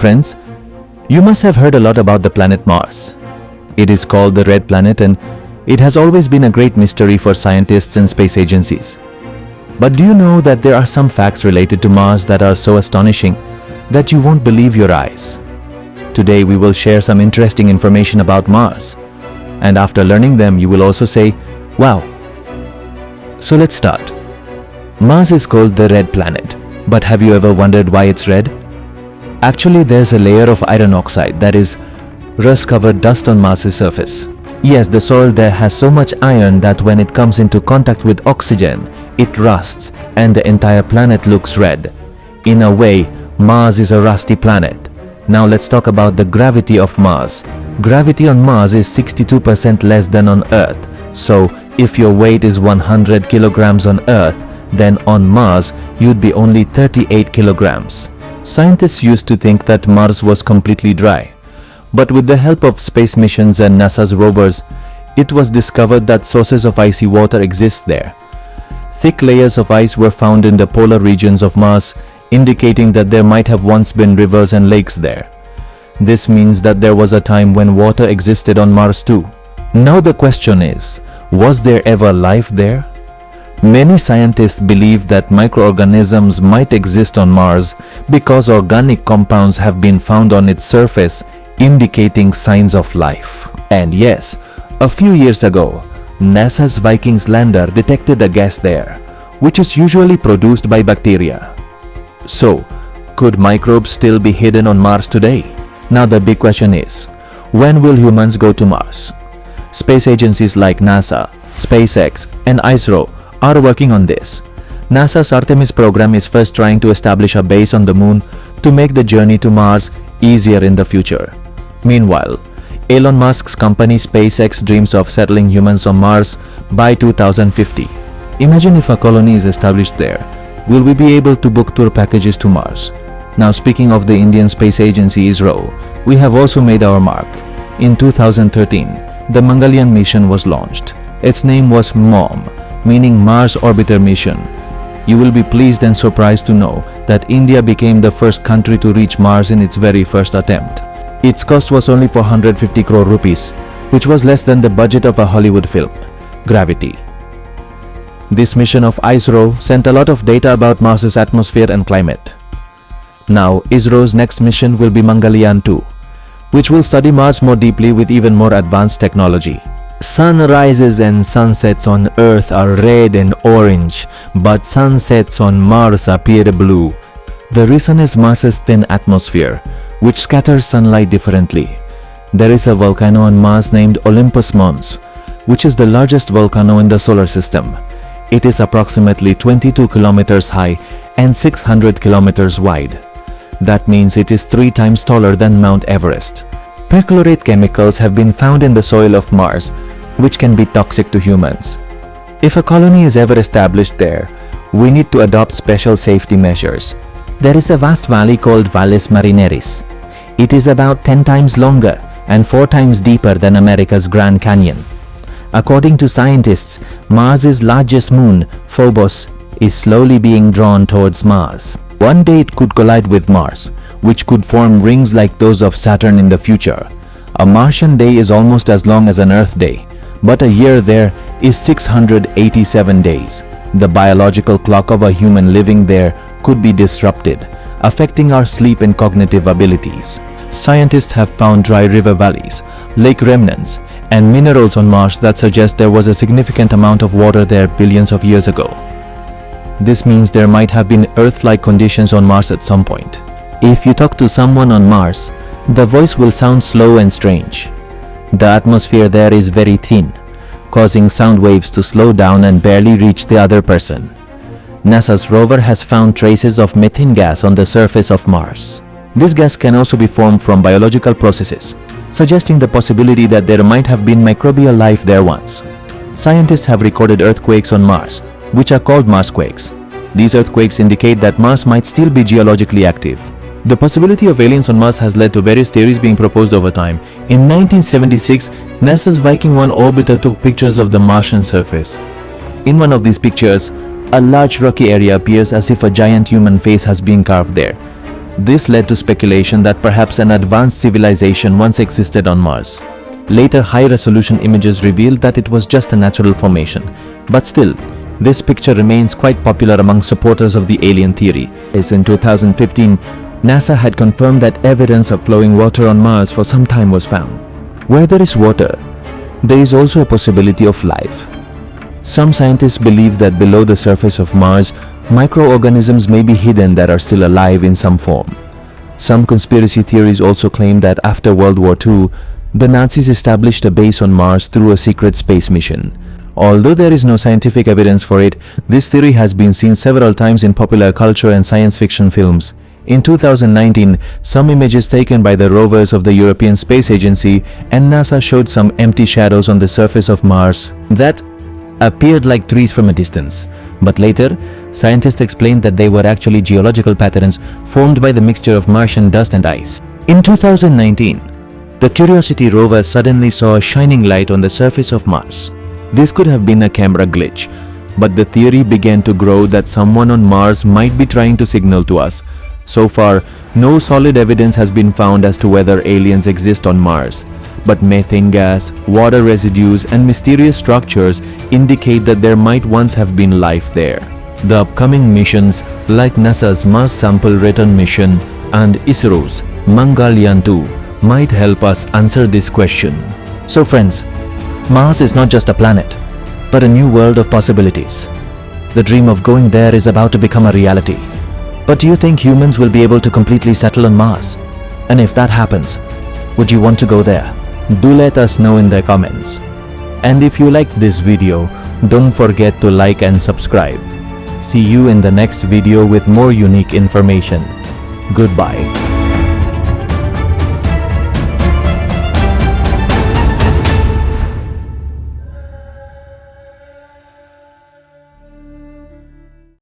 Friends, you must have heard a lot about the planet Mars. It is called the Red Planet and it has always been a great mystery for scientists and space agencies. But do you know that there are some facts related to Mars that are so astonishing that you won't believe your eyes? Today we will share some interesting information about Mars. And after learning them, you will also say, wow. So let's start. Mars is called the Red Planet. But have you ever wondered why it's red? Actually, there's a layer of iron oxide, that is, rust-covered dust on Mars's surface. Yes, the soil there has so much iron that when it comes into contact with oxygen, it rusts and the entire planet looks red. In a way, Mars is a rusty planet. Now let's talk about the gravity of Mars. Gravity on Mars is 62% less than on Earth. So, if your weight is 100 kilograms on Earth, then on Mars, you'd be only 38 kilograms. Scientists used to think that Mars was completely dry. But with the help of space missions and NASA's rovers, it was discovered that sources of icy water exist there. Thick layers of ice were found in the polar regions of Mars, indicating that there might have once been rivers and lakes there. This means that there was a time when water existed on Mars too. Now the question is, was there ever life there? Many scientists believe that microorganisms might exist on Mars because organic compounds have been found on its surface, indicating signs of life. And yes, a few years ago, NASA's Vikings lander detected a gas there, which is usually produced by bacteria. So, could microbes still be hidden on Mars today? Now the big question is, when will humans go to Mars? Space agencies like NASA, SpaceX, and ISRO are working on this. NASA's Artemis program is first trying to establish a base on the moon to make the journey to Mars easier in the future. Meanwhile, Elon Musk's company SpaceX dreams of settling humans on Mars by 2050. Imagine if a colony is established there. Will we be able to book tour packages to Mars? Now speaking of the Indian Space Agency ISRO, we have also made our mark. In 2013, the Mangalyaan mission was launched. Its name was MOM, meaning Mars Orbiter Mission. You will be pleased and surprised to know that India became the first country to reach Mars in its very first attempt. Its cost was only 450 crore rupees, which was less than the budget of a Hollywood film, Gravity. This mission of ISRO sent a lot of data about Mars's atmosphere and climate. Now, ISRO's next mission will be Mangalyaan 2, which will study Mars more deeply with even more advanced technology. Sunrises and sunsets on Earth are red and orange, but sunsets on Mars appear blue. The reason is Mars's thin atmosphere, which scatters sunlight differently. There is a volcano on Mars named Olympus Mons, which is the largest volcano in the solar system. It is approximately 22 kilometers high and 600 kilometers wide. That means it is 3 times taller than Mount Everest. Perchlorate chemicals have been found in the soil of Mars, which can be toxic to humans. If a colony is ever established there, we need to adopt special safety measures. There is a vast valley called Valles Marineris. It is about 10 times longer and 4 times deeper than America's Grand Canyon. According to scientists, Mars's largest moon, Phobos, is slowly being drawn towards Mars. One day it could collide with Mars, which could form rings like those of Saturn in the future. A Martian day is almost as long as an Earth day, but a year there is 687 days. The biological clock of a human living there could be disrupted, affecting our sleep and cognitive abilities. Scientists have found dry river valleys, lake remnants, and minerals on Mars that suggest there was a significant amount of water there billions of years ago. This means there might have been Earth-like conditions on Mars at some point. If you talk to someone on Mars, the voice will sound slow and strange. The atmosphere there is very thin, causing sound waves to slow down and barely reach the other person. NASA's rover has found traces of methane gas on the surface of Mars. This gas can also be formed from biological processes, suggesting the possibility that there might have been microbial life there once. Scientists have recorded earthquakes on Mars, which are called Marsquakes. These earthquakes indicate that Mars might still be geologically active. The possibility of aliens on Mars has led to various theories being proposed over time. In 1976, NASA's Viking 1 orbiter took pictures of the Martian surface. In one of these pictures, a large rocky area appears as if a giant human face has been carved there. This led to speculation that perhaps an advanced civilization once existed on Mars. Later, high-resolution images revealed that it was just a natural formation. But still, this picture remains quite popular among supporters of the alien theory. In 2015, NASA had confirmed that evidence of flowing water on Mars for some time was found. Where there is water, there is also a possibility of life. Some scientists believe that below the surface of Mars, microorganisms may be hidden that are still alive in some form. Some conspiracy theories also claim that after World War II, the Nazis established a base on Mars through a secret space mission. Although there is no scientific evidence for it, this theory has been seen several times in popular culture and science fiction films. In 2019, some images taken by the rovers of the European Space Agency and NASA showed some empty shadows on the surface of Mars that appeared like trees from a distance. But later, scientists explained that they were actually geological patterns formed by the mixture of Martian dust and ice. In 2019, the Curiosity rover suddenly saw a shining light on the surface of Mars. This could have been a camera glitch, but the theory began to grow that someone on Mars might be trying to signal to us. So far, no solid evidence has been found as to whether aliens exist on Mars, but methane gas, water residues, and mysterious structures indicate that there might once have been life there. The upcoming missions, like NASA's Mars Sample Return mission and ISRO's Mangalyaan 2, might help us answer this question. So friends, Mars is not just a planet, but a new world of possibilities. The dream of going there is about to become a reality. But do you think humans will be able to completely settle on Mars? And if that happens, would you want to go there? Do let us know in the comments. And if you liked this video, don't forget to like and subscribe. See you in the next video with more unique information. Goodbye.